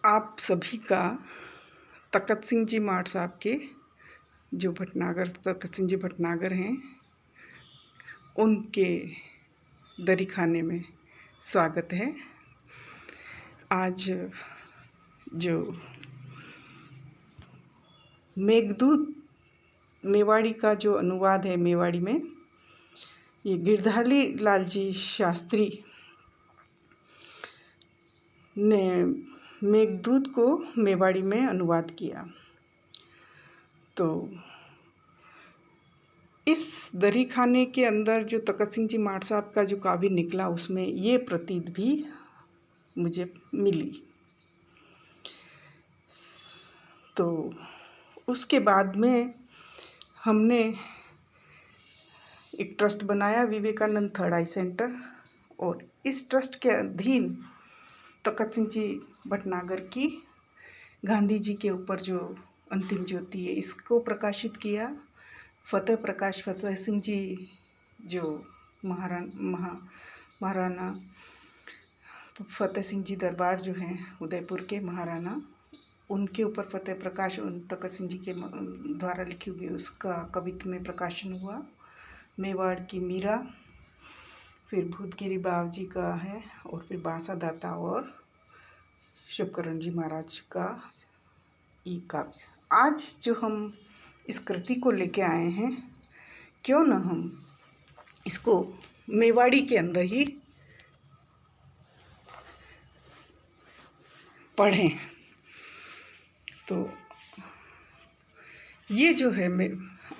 आप सभी का तखत सिंह जी माट साहब के जो भटनागर तखत सिंह जी भटनागर हैं उनके दरी खाने में स्वागत है। आज जो मेघदूत मेवाड़ी का जो अनुवाद है मेवाड़ी में, ये गिरधारी लाल जी शास्त्री ने मेघदूत को मेवाड़ी में अनुवाद किया। तो इस दरी खाने के अंदर जो तखत सिंह जी माट साहब का जो काव्य निकला, उसमें ये प्रतीत भी मुझे मिली। तो उसके बाद में हमने एक ट्रस्ट बनाया, विवेकानंद थर्ड आई सेंटर, और इस ट्रस्ट के अधीन तखत सिंह जी भटनागर की गांधी जी के ऊपर जो अंतिम ज्योति है, इसको प्रकाशित किया। फतेह सिंह जी जो महाराणा फतेह सिंह जी दरबार जो हैं उदयपुर के महाराणा, उनके ऊपर फतेह प्रकाश तखत सिंह जी के द्वारा लिखी हुई उसका कवित्व में प्रकाशन हुआ। मेवाड़ की मीरा, फिर भूतगिरी बाव जी का है, और फिर बांसा दाता और शिवकरण जी महाराज का ई काव्य। आज जो हम इस कृति को लेके आए हैं, क्यों न हम इसको मेवाड़ी के अंदर ही पढ़ें। तो ये जो है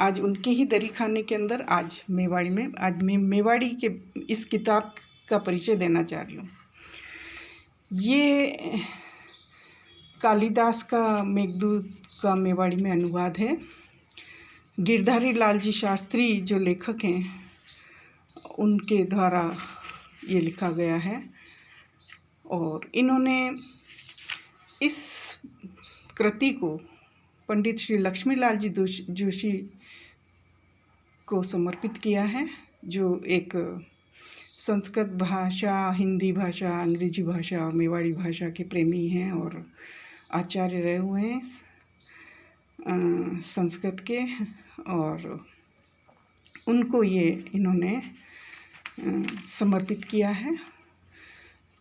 आज उनके ही दरी खाने के अंदर आज मेवाड़ी में आज मैं मेवाड़ी के इस किताब का परिचय देना चाह रही हूँ। ये कालिदास का मेघदूत का मेवाड़ी में अनुवाद है। गिरधारी लाल जी शास्त्री जो लेखक हैं उनके द्वारा ये लिखा गया है, और इन्होंने इस कृति को पंडित श्री लक्ष्मीलाल जी जोशी को समर्पित किया है, जो एक संस्कृत भाषा, हिंदी भाषा, अंग्रेजी भाषा और मेवाड़ी भाषा के प्रेमी हैं और आचार्य रहे हुए हैं संस्कृत के, और उनको ये इन्होंने समर्पित किया है।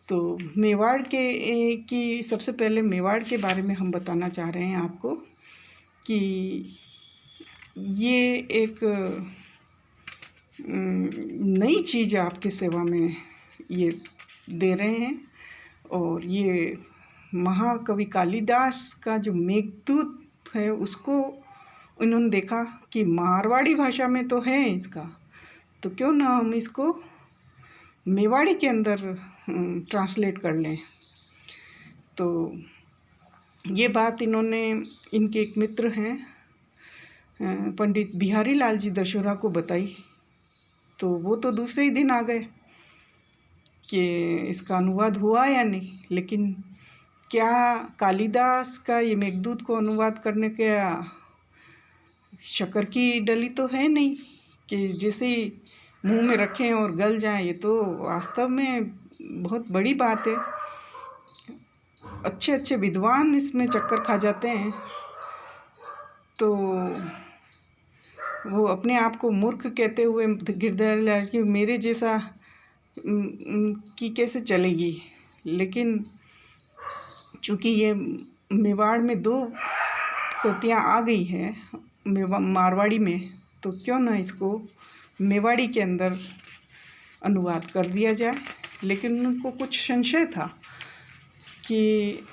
तो मेवाड़ की सबसे पहले मेवाड़ के बारे में हम बताना चाह रहे हैं आपको कि ये एक नई चीज़ आपकी सेवा में ये दे रहे हैं, और ये महाकवि कालिदास का जो मेघदूत है उसको इन्होंने देखा कि मारवाड़ी भाषा में तो है इसका, तो क्यों ना हम इसको मेवाड़ी के अंदर ट्रांसलेट कर लें। तो ये बात इन्होंने इनके एक मित्र हैं पंडित बिहारी लाल जी दशोरा को बताई। तो वो तो दूसरे ही दिन आ गए कि इसका अनुवाद हुआ या नहीं, लेकिन क्या कालिदास का ये मेघदूत को अनुवाद करने के शक्कर की डली तो है नहीं कि जैसे मुंह में रखें और गल जाएं। ये तो वास्तव में बहुत बड़ी बात है। अच्छे अच्छे विद्वान इसमें चक्कर खा जाते हैं, तो वो अपने आप को मूर्ख कहते हुए गिरधारी लाल की मेरे जैसा की कैसे चलेगी। लेकिन चूँकि ये मेवाड़ में 2 कृतियाँ आ गई हैं मारवाड़ी में, तो क्यों ना इसको मेवाड़ी के अंदर अनुवाद कर दिया जाए। लेकिन उनको कुछ संशय था कि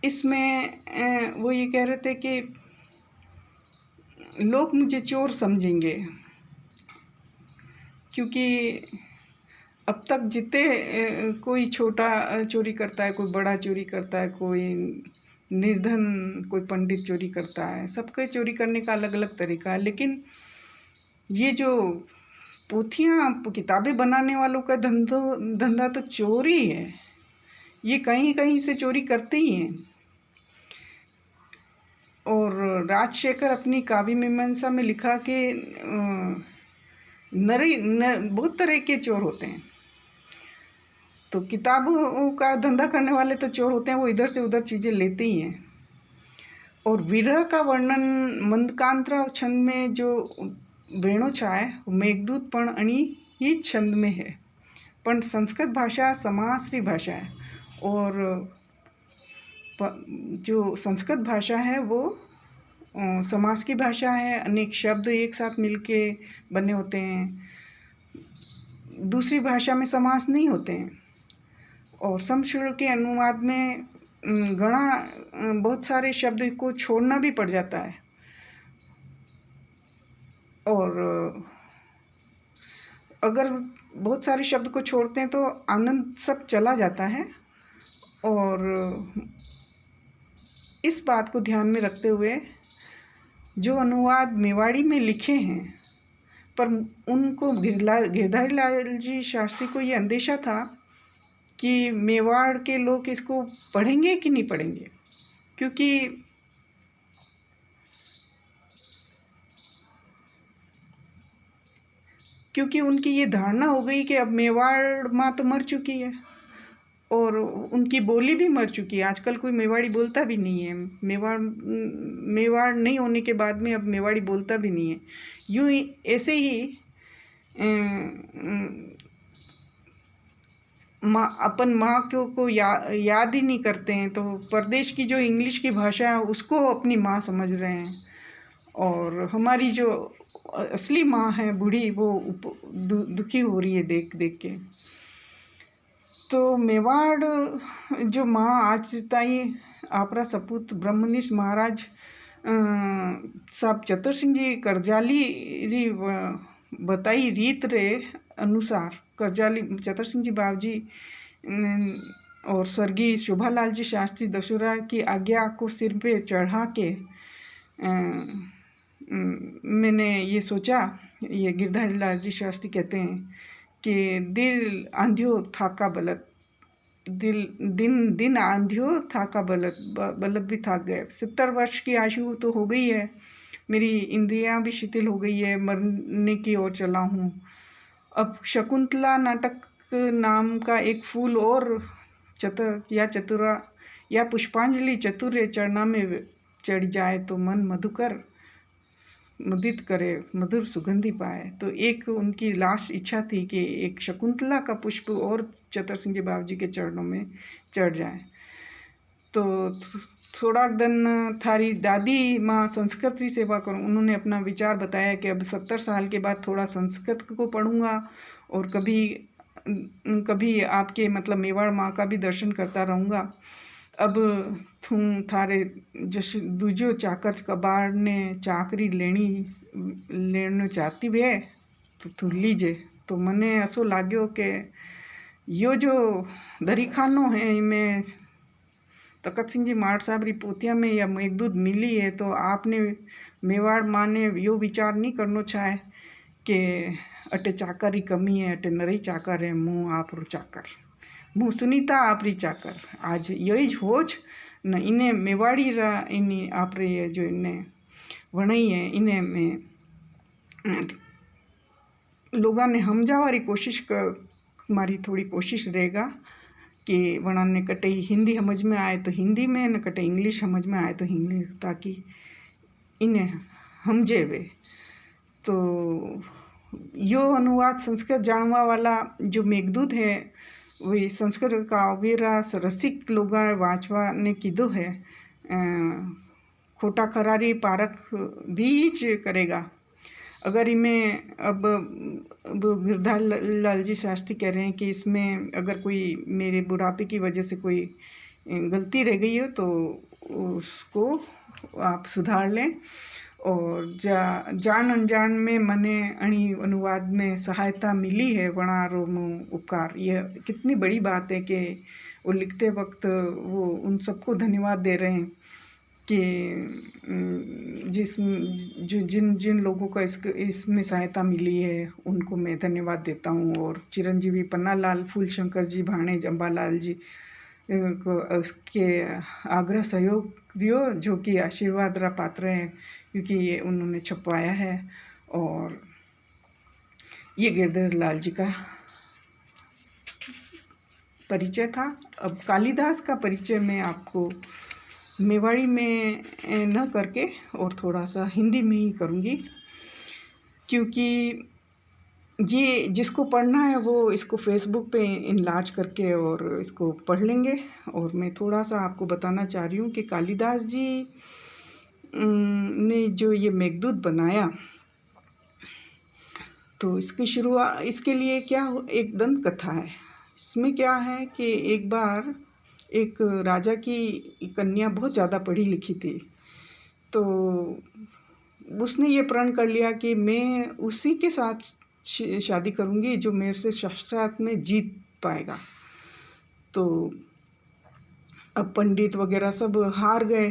इसमें वो ये कह रहे थे कि लोग मुझे चोर समझेंगे, क्योंकि अब तक जितने कोई छोटा चोरी करता है, कोई बड़ा चोरी करता है, कोई निर्धन, कोई पंडित चोरी करता है, सबके चोरी करने का अलग अलग तरीका है। लेकिन ये जो पोथियाँ किताबें बनाने वालों का धंधा तो चोरी है। ये कहीं कहीं से चोरी करते ही हैं। और राजशेखर अपनी काव्य मीमांसा में लिखा कि बहुत तरह के चोर होते हैं। तो किताबों का धंधा करने वाले तो चोर होते हैं, वो इधर से उधर चीज़ें लेते ही हैं। और विरह का वर्णन मंदकांतरा छंद में जो वेणोचा आहे मेघदूत पण आणि ही छंद में है। पण संस्कृत भाषा समाश्री भाषा है और जो संस्कृत भाषा है वो समास की भाषा है। अनेक शब्द एक साथ मिलके बने होते हैं। दूसरी भाषा में समास नहीं होते हैं। और समश्रुत के अनुवाद में बहुत सारे शब्द को छोड़ना भी पड़ जाता है और अगर बहुत सारे शब्द को छोड़ते हैं तो आनंद सब चला जाता है। और इस बात को ध्यान में रखते हुए जो अनुवाद मेवाड़ी में लिखे हैं, पर उनको गिरधारी लाल जी शास्त्री को ये अंदेशा था कि मेवाड़ के लोग इसको पढ़ेंगे कि नहीं पढ़ेंगे, क्योंकि उनकी ये धारणा हो गई कि अब मेवाड़ माँ तो मर चुकी है और उनकी बोली भी मर चुकी है। आजकल कोई मेवाड़ी बोलता भी नहीं है। मेवाड़ नहीं होने के बाद में अब मेवाड़ी बोलता भी नहीं है। यूँ ही ऐसे ही अपन माँ को याद ही नहीं करते हैं, तो परदेश की जो इंग्लिश की भाषा है उसको अपनी माँ समझ रहे हैं। और हमारी जो असली माँ है बूढ़ी, वो दुखी हो रही है देख देख के। तो मेवाड़ जो माँ आज ताई आपरा सपूत ब्रह्मनिष्ठ महाराज साहब चतुर सिंह जी करजाली री बताई रीत रे अनुसार करजाली चतुर सिंह जी बावजी और स्वर्गीय शोभालाल जी शास्त्री दशहरा की आज्ञा को सिर पे चढ़ा के मैंने ये सोचा, ये गिरधारी लाल जी शास्त्री कहते हैं कि दिल आंधियो थाका बलद, दिन आंधियो थाका बलद भी थक गए। 70 वर्ष की आयु तो हो गई है, मेरी इंद्रियां भी शिथिल हो गई है, मरने की ओर चला हूँ। अब शकुंतला नाटक नाम का एक फूल और चतुरा या पुष्पांजलि चतुर्य चरणा में चढ़ जाए तो मन मधुकर मुदित करे, मधुर सुगंधि पाए। तो एक उनकी लास्ट इच्छा थी कि एक शकुंतला का पुष्प और चतर सिंह जी बाबूजी के चरणों में चढ़ जाए। तो थोड़ा दिन थारी दादी माँ संस्कृत की सेवा करूँ, उन्होंने अपना विचार बताया कि अब 70 साल के बाद थोड़ा संस्कृत को पढ़ूँगा और कभी आपके मतलब मेवाड़ माँ का भी दर्शन करता रहूँगा। अब थूं थारे जश दूजो चाकर कबाड़ ने चाकरी लेने चाहती वे तो तू लीजे। तो मने ऐसो लाग्यो कि यो जो दरीखानो है इनमें तखत सिंह जी माड़ साहब री पोतिया में या मेघदूत मिली है, तो आपने मेवाड़ माँ ने यो विचार नहीं करनो चाहे कि अटे चाकर री कमी है, अटे नरी चाकर है, मुँह आप रो चाकर, मुँह सुनीता आपरी चाकर। आज यही होज न इन्हें मेवाड़ी रा इन्हें आप रे जो इन्हें वणई है, इन्हें में लोगों ने हम जावारी कोशिश कर, हमारी थोड़ी कोशिश रहेगा कि वणा ने कटे हिंदी समझ में आए तो हिंदी में, न कटे इंग्लिश समझ में आए तो इंग्लिश, ताकि इन्हें समझे वे। तो यो अनुवाद संस्कृत जानवा वाला जो मेघदूत है वे संस्कृत काव्यरा रसिक लोग वाँचवा ने कीधो है, खोटा खरारी पारख भी करेगा। अगर इनमें अब गिरधारी लाल जी शास्त्री कह रहे हैं कि इसमें अगर कोई मेरे बुढ़ापे की वजह से कोई गलती रह गई हो तो उसको आप सुधार लें। और जान अनजान में मने अणी अनुवाद में सहायता मिली है वणा रोमो उपकार, यह कितनी बड़ी बात है कि वो लिखते वक्त वो उन सबको धन्यवाद दे रहे हैं कि जिन लोगों का इसमें सहायता मिली है उनको मैं धन्यवाद देता हूँ। और चिरंजीवी पन्नालाल फूलशंकर जी भाणेज अम्बालाल जी को उसके आग्रह सहयोग दियो, जो कि आशीर्वाद रा पात्र हैं क्योंकि ये उन्होंने छपवाया है। और ये गिरधारी लाल जी का परिचय था। अब कालिदास का परिचय मैं आपको मेवाड़ी में न करके और थोड़ा सा हिंदी में ही करूँगी, क्योंकि ये जिसको पढ़ना है वो इसको फेसबुक पे इनलार्ज करके और इसको पढ़ लेंगे। और मैं थोड़ा सा आपको बताना चाह रही हूँ कि कालिदास जी ने जो ये मेघदूत बनाया, तो इसकी शुरुआत, इसके लिए क्या एक दंत कथा है। इसमें क्या है कि एक बार एक राजा की कन्या बहुत ज़्यादा पढ़ी लिखी थी, तो उसने ये प्रण कर लिया कि मैं उसी के साथ शादी करूँगी जो मेरे से शास्त्रार्थ में जीत पाएगा। तो अब पंडित वगैरह सब हार गए,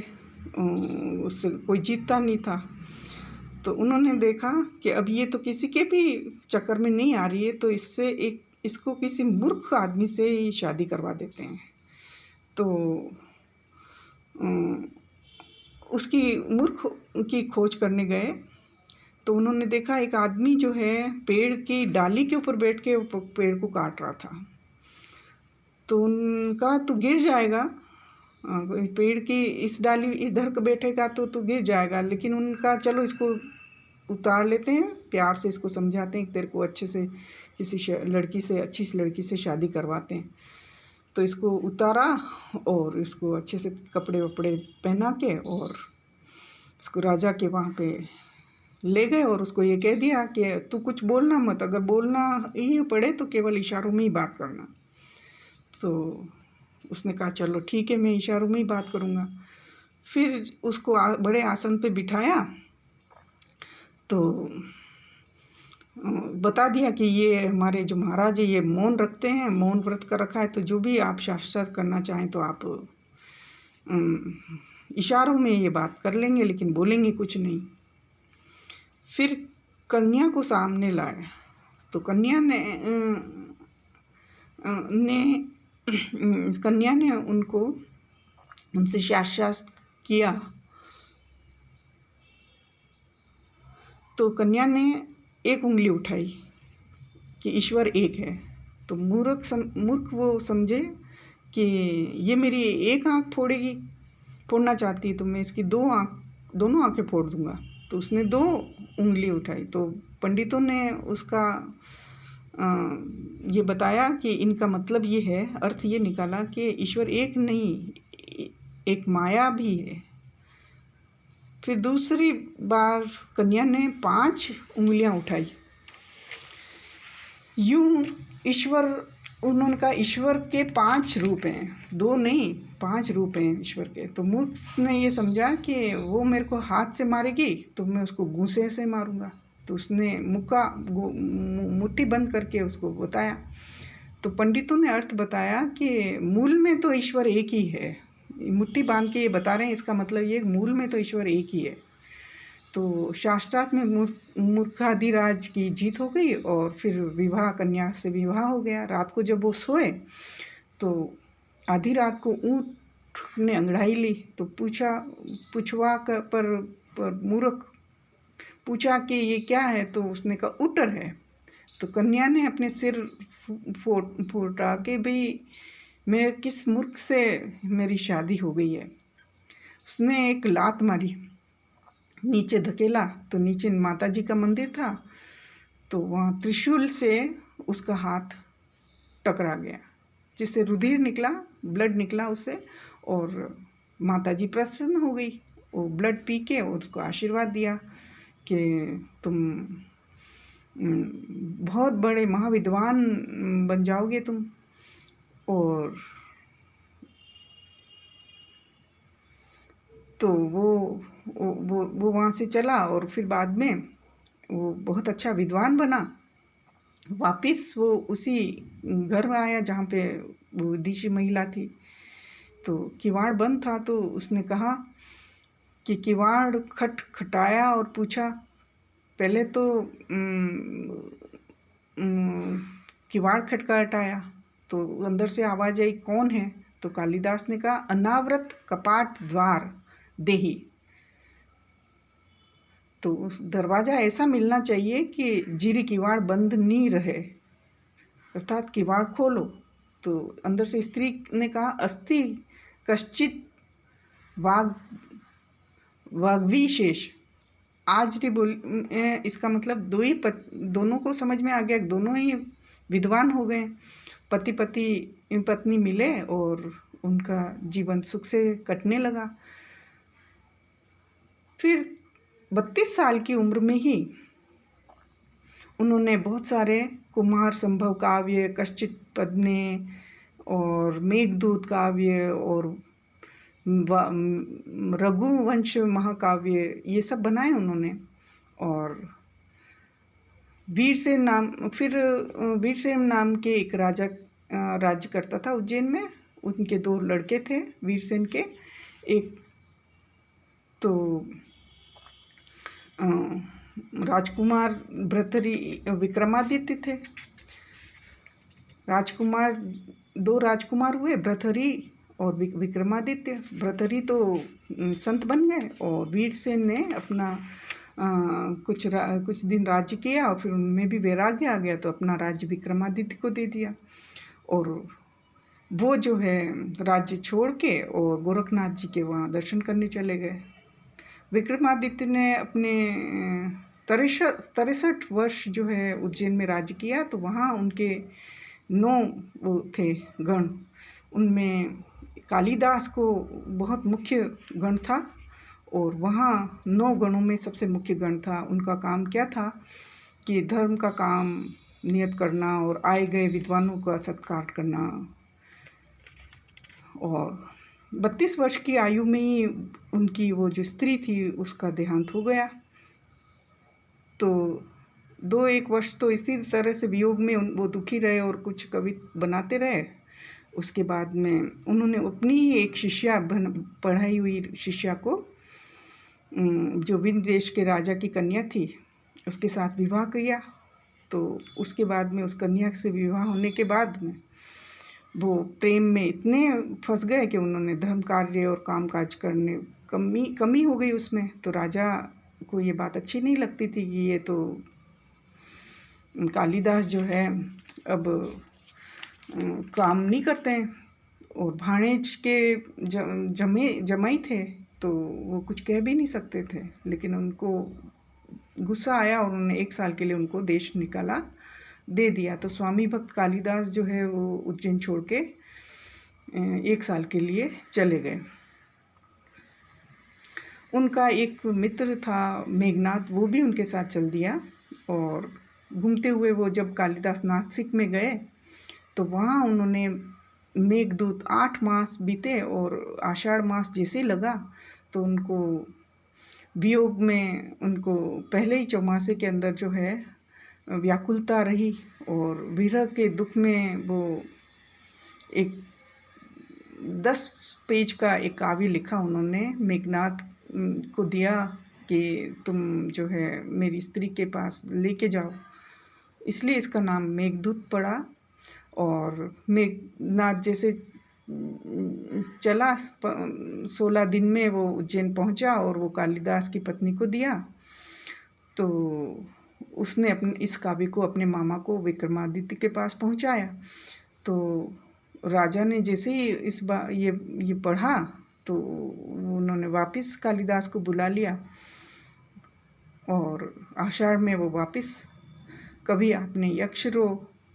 उससे कोई जीतता नहीं था। तो उन्होंने देखा कि अब ये तो किसी के भी चक्कर में नहीं आ रही है, तो इसको किसी मूर्ख आदमी से ही शादी करवा देते हैं। तो उसकी मूर्ख की खोज करने गए, तो उन्होंने देखा एक आदमी जो है पेड़ की डाली के ऊपर बैठ के पेड़ को काट रहा था। तो उनका तो गिर जाएगा, पेड़ की इस डाली इधर बैठेगा तो गिर जाएगा, लेकिन उनका चलो इसको उतार लेते हैं, प्यार से इसको समझाते हैं कि तेरे को अच्छे से किसी लड़की से, अच्छी सी लड़की से शादी करवाते हैं। तो इसको उतारा और इसको अच्छे से कपड़े वपड़े पहना के और इसको राजा के वहाँ पे ले गए और उसको ये कह दिया कि तू कुछ बोलना मत, अगर बोलना ही पड़े तो केवल इशारों में ही बात करना। तो उसने कहा चलो ठीक है, मैं इशारों में ही बात करूँगा। फिर उसको बड़े आसन पे बिठाया, तो बता दिया कि ये हमारे जो महाराज है ये मौन रखते हैं, मौन व्रत कर रखा है, तो जो भी आप शास्त्रार्थ करना चाहें तो आप इशारों में ये बात कर लेंगे, लेकिन बोलेंगे कुछ नहीं। फिर कन्या को सामने लाया, तो कन्या ने उनसे शास्त्रार्थ किया। तो कन्या ने एक उंगली उठाई कि ईश्वर एक है। तो मूर्ख वो समझे कि ये मेरी एक आँख फोड़ना चाहती है, तो मैं इसकी दोनों आँखें फोड़ दूँगा। तो उसने 2 उंगली उठाई। तो पंडितों ने उसका ये बताया कि इनका मतलब ये है, अर्थ ये निकाला कि ईश्वर एक नहीं, एक माया भी है। फिर दूसरी बार कन्या ने 5 उंगलियां उठाई। यूं उन्होंने कहा ईश्वर के 5 रूप हैं, 2 नहीं 5 रूप हैं ईश्वर के। तो मूर्ख ने ये समझा कि वो मेरे को हाथ से मारेगी तो मैं उसको घूंसे से मारूंगा। तो उसने मुट्ठी बंद करके उसको बताया। तो पंडितों ने अर्थ बताया कि मूल में तो ईश्वर एक ही है। मुट्ठी बांध के ये बता रहे हैं, इसका मतलब ये मूल में तो ईश्वर एक ही है। तो शास्त्रार्थ में मूर्खाधिराज की जीत हो गई और फिर कन्या से विवाह हो गया। रात को जब वो सोए तो आधी रात को ऊँट ने अंगड़ाई ली। तो पूछवा पर मूर्ख पूछा कि ये क्या है, तो उसने कहा ऊटर है। तो कन्या ने अपने सिर फुटा के भी मैं किस मूर्ख से मेरी शादी हो गई है। उसने एक लात मारी, नीचे धकेला, तो नीचे माता जी का मंदिर था। तो वहाँ त्रिशूल से उसका हाथ टकरा गया, जिससे रुधिर निकला, ब्लड निकला उससे, और माता जी प्रसन्न हो गई। वो ब्लड पी के उसको आशीर्वाद दिया कि तुम बहुत बड़े महाविद्वान बन जाओगे तुम। और तो वो वहाँ से चला और फिर बाद में वो बहुत अच्छा विद्वान बना। वापस वो उसी घर में आया जहाँ पे वो विदेशी महिला थी। तो किवाड़ बंद था, तो उसने कहा कि किवाड़ खटखटाया और पूछा, पहले तो किवाड़ खटखटाया तो अंदर से आवाज़ आई, कौन है? तो कालिदास ने कहा, अनावृत कपाट द्वार देही। तो उस दरवाज़ा ऐसा मिलना चाहिए कि जीरी किवाड़ बंद नहीं रहे, अर्थात किवाड़ खोलो। तो अंदर से स्त्री ने कहा, अस्ति कश्चित वाग वाग्विशेष। आज रे बोल इसका मतलब दोनों को समझ में आ गया, दोनों ही विद्वान हो गए, पति पत्नी मिले और उनका जीवन सुख से कटने लगा। फिर 32 साल की उम्र में ही उन्होंने बहुत सारे कुमार संभव काव्य, कश्चित पद्मे और मेघदूत काव्य और रघुवंश महाकाव्य ये सब बनाए उन्होंने। और वीरसेन नाम के एक राजा राज्य करता था उज्जैन में। उनके 2 लड़के थे वीरसेन के। एक तो राजकुमार भर्तृहरि विक्रमादित्य थे। 2 राजकुमार हुए, भर्तृहरि और विक्रमादित्य। भर्तृहरि तो संत बन गए और वीरसेन ने अपना कुछ दिन राज्य किया और फिर उनमें भी वैराग्य आ गया, तो अपना राज्य विक्रमादित्य को दे दिया। और वो जो है राज्य छोड़ के और गोरखनाथ जी के वहाँ दर्शन करने चले गए। विक्रमादित्य ने अपने 63 वर्ष जो है उज्जैन में राज्य किया, तो वहाँ उनके 9 वो थे गण। उनमें कालिदास को बहुत मुख्य गण था और वहाँ 9 गणों में सबसे मुख्य गण था। उनका काम क्या था कि धर्म का काम नियत करना और आए गए विद्वानों का सत्कार करना। और 32 वर्ष की आयु में ही उनकी वो जो स्त्री थी उसका देहांत हो गया। तो 2-1 वर्ष तो इसी तरह से वियोग में वो दुखी रहे और कुछ कविता बनाते रहे। उसके बाद में उन्होंने अपनी ही एक शिष्या पढ़ाई हुई शिष्या को, जो विंध्य देश के राजा की कन्या थी, उसके साथ विवाह किया। तो उसके बाद में उस कन्या से विवाह होने के बाद में वो प्रेम में इतने फंस गए कि उन्होंने धर्म कार्य और कामकाज करने कमी हो गई उसमें। तो राजा को ये बात अच्छी नहीं लगती थी कि ये तो कालिदास जो है अब काम नहीं करते हैं। और भाणेज के जमाई थे, तो वो कुछ कह भी नहीं सकते थे। लेकिन उनको गुस्सा आया और उन्होंने 1 साल के लिए उनको देश निकाला दे दिया। तो स्वामी भक्त कालिदास जो है वो उज्जैन छोड़ के 1 साल के लिए चले गए। उनका एक मित्र था मेघनाथ, वो भी उनके साथ चल दिया। और घूमते हुए वो जब कालिदास नासिक में गए तो वहाँ उन्होंने मेघदूत 8 मास बीते और आषाढ़ मास जैसे लगा तो उनको वियोग में उनको पहले ही चौमासे के अंदर जो है व्याकुलता रही। और विरह के दुख में वो एक 10 पेज का एक काव्य लिखा उन्होंने, मेघनाथ को दिया कि तुम जो है मेरी स्त्री के पास लेके जाओ। इसलिए इसका नाम मेघदूत पड़ा। और मेघनाथ जैसे चला 16 दिन में वो उज्जैन पहुंचा और वो कालिदास की पत्नी को दिया। तो उसने अपने इस काव्य को अपने मामा को विक्रमादित्य के पास पहुंचाया। तो राजा ने जैसे ही ये पढ़ा तो उन्होंने वापस कालिदास को बुला लिया और आषाढ़ में वो वापस कभी अपने यक्षरो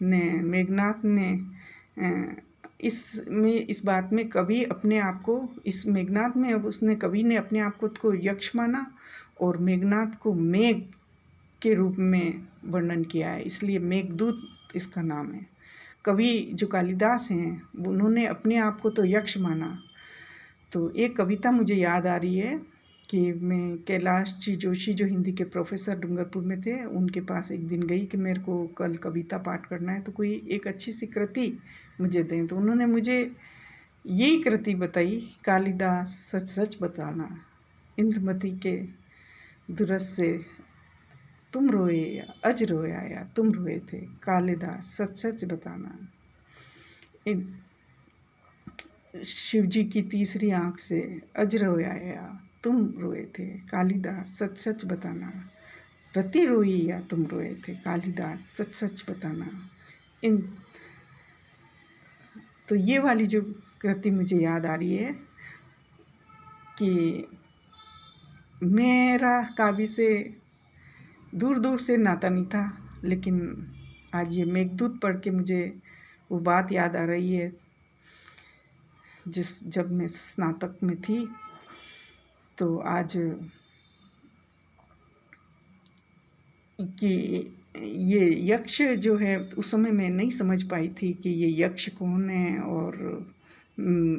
ने मेघनाथ ने इस बात में कभी अपने आप को इस मेघनाथ में उसने कवि ने अपने आप को यक्ष माना और मेघनाथ को मेघ के रूप में वर्णन किया है, इसलिए मेघदूत इसका नाम है। कवि जो कालिदास हैं उन्होंने अपने आप को तो यक्ष माना। तो एक कविता मुझे याद आ रही है कि मैं कैलाश जी जोशी जो हिंदी के प्रोफेसर डूंगरपुर में थे, उनके पास एक दिन गई कि मेरे को कल कविता पाठ करना है, तो कोई एक अच्छी सी कृति मुझे दें। तो उन्होंने मुझे यही कृति बताई, कालिदास सच सच बताना, इंद्रमती के दुरस से तुम रोए या अज रोया या तुम रोए थे, कालिदास सच सच बताना। शिवजी की तीसरी आँख से अज रोया या तुम रोए थे, कालिदास सच सच बताना। रति रोई या तुम रोए थे, कालिदास सच सच बताना। इन तो ये वाली जो कृति मुझे याद आ रही है कि मेरा काव्य से दूर दूर से नाता नहीं था, लेकिन आज ये मेघदूत पढ़ के मुझे वो बात याद आ रही है जब मैं स्नातक में थी। तो आज कि ये यक्ष जो है, उस समय मैं नहीं समझ पाई थी कि ये यक्ष कौन है और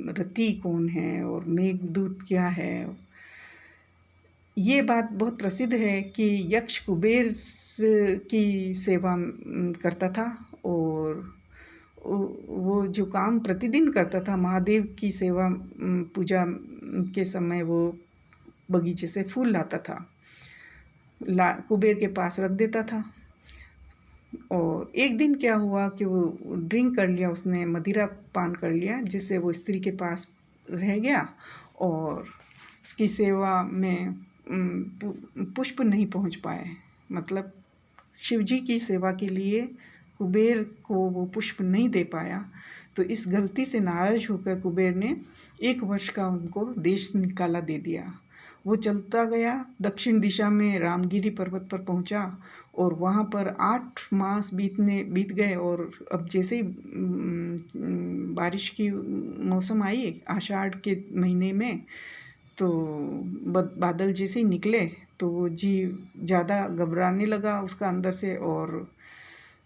रति कौन है और मेघदूत क्या है। ये बात बहुत प्रसिद्ध है कि यक्ष कुबेर की सेवा करता था और वो जो काम प्रतिदिन करता था, महादेव की सेवा पूजा के समय वो बगीचे से फूल लाता था, कुबेर के पास रख देता था। और एक दिन क्या हुआ कि वो ड्रिंक कर लिया, उसने मदिरा पान कर लिया, जिससे वो स्त्री के पास रह गया और उसकी सेवा में पुष्प नहीं पहुंच पाए। मतलब शिवजी की सेवा के लिए कुबेर को वो पुष्प नहीं दे पाया। तो इस गलती से नाराज होकर कुबेर ने 1 वर्ष का उनको देश निकाला दे दिया। वो चलता गया, दक्षिण दिशा में रामगिरी पर्वत पर पहुंचा और वहाँ पर 8 मास बीत गए। और अब जैसे ही बारिश की मौसम आई आषाढ़ के महीने में, तो बादल जैसे ही निकले तो वो जीव ज़्यादा घबराने लगा उसका अंदर से, और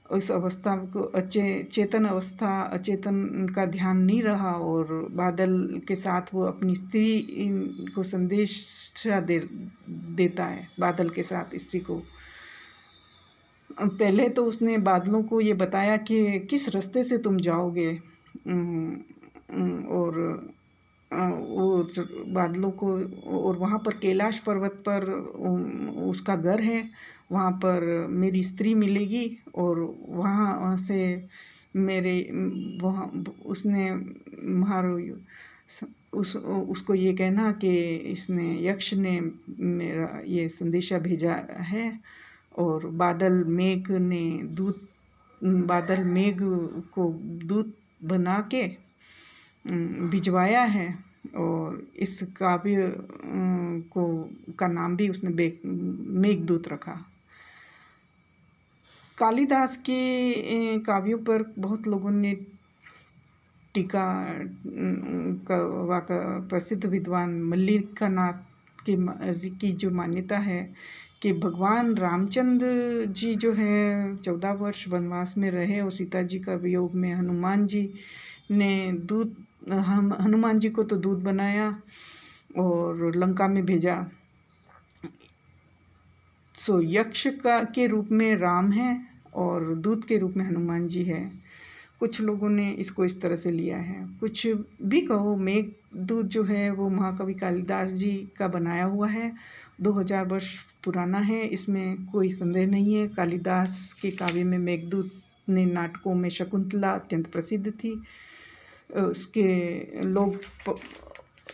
उस अवस्था को चेतन अवस्था अचेतन का ध्यान नहीं रहा और बादल के साथ वो अपनी स्त्री को संदेश देता है। बादल के साथ स्त्री को पहले तो उसने बादलों को ये बताया कि किस रास्ते से तुम जाओगे, और बादलों को, और वहाँ पर कैलाश पर्वत पर उसका घर है, वहाँ पर मेरी स्त्री मिलेगी और वहाँ से मेरे वहाँ उसने उसको ये कहना कि इसने यक्ष ने मेरा ये संदेशा भेजा है और बादल मेघ को दूत बना के भिजवाया है। और इस काव्य का नाम भी उसने मेघदूत रखा। कालिदास के काव्यों पर बहुत लोगों ने टीका प्रसिद्ध विद्वान मल्लिकानाथ की जो मान्यता है कि भगवान रामचंद्र जी जो है 14 वर्ष वनवास में रहे और सीता जी का वियोग में हनुमान जी ने हनुमान जी को तो दूत बनाया और लंका में भेजा। सो यक्ष के रूप में राम है और दूत के रूप में हनुमान जी है। कुछ लोगों ने इसको इस तरह से लिया है। कुछ भी कहो, मेघदूत जो है वो महाकवि कालिदास जी का बनाया हुआ है, 2000 वर्ष पुराना है, इसमें कोई संदेह नहीं है। कालिदास के काव्य में मेघदूत ने नाटकों में शकुंतला अत्यंत प्रसिद्ध थी। उसके लोग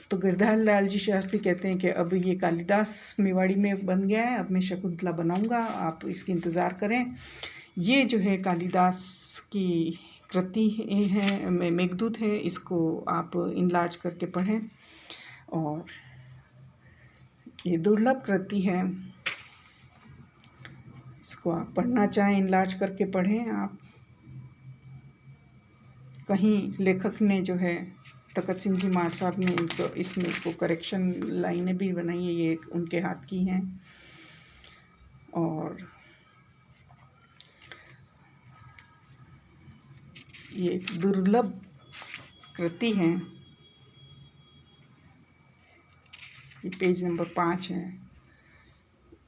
तो गिरधारी लाल जी शास्त्री कहते हैं कि अब ये कालिदास मेवाड़ी में बन गया है, अब मैं शकुंतला बनाऊंगा, आप इसकी इंतज़ार करें। ये जो है कालिदास की कृति है, मेघदूत है, इसको आप इनलार्ज करके पढ़ें और ये दुर्लभ कृति है, इसको आप पढ़ना चाहें इनलार्ज करके पढ़ें आप। कहीं लेखक ने जो है तखत सिंह जी मार साहब ने इसको करेक्शन लाइनें भी बनाई है, ये उनके हाथ की हैं। और ये दुर्लभ कृति है। ये पेज नंबर 5 है,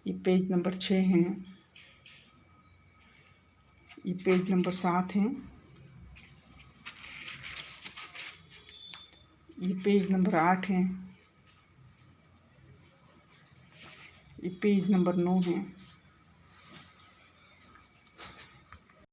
ये पेज नंबर 6 है, ये पेज नंबर 7 है, ये पेज नंबर 8 है, ये पेज नंबर 9 है।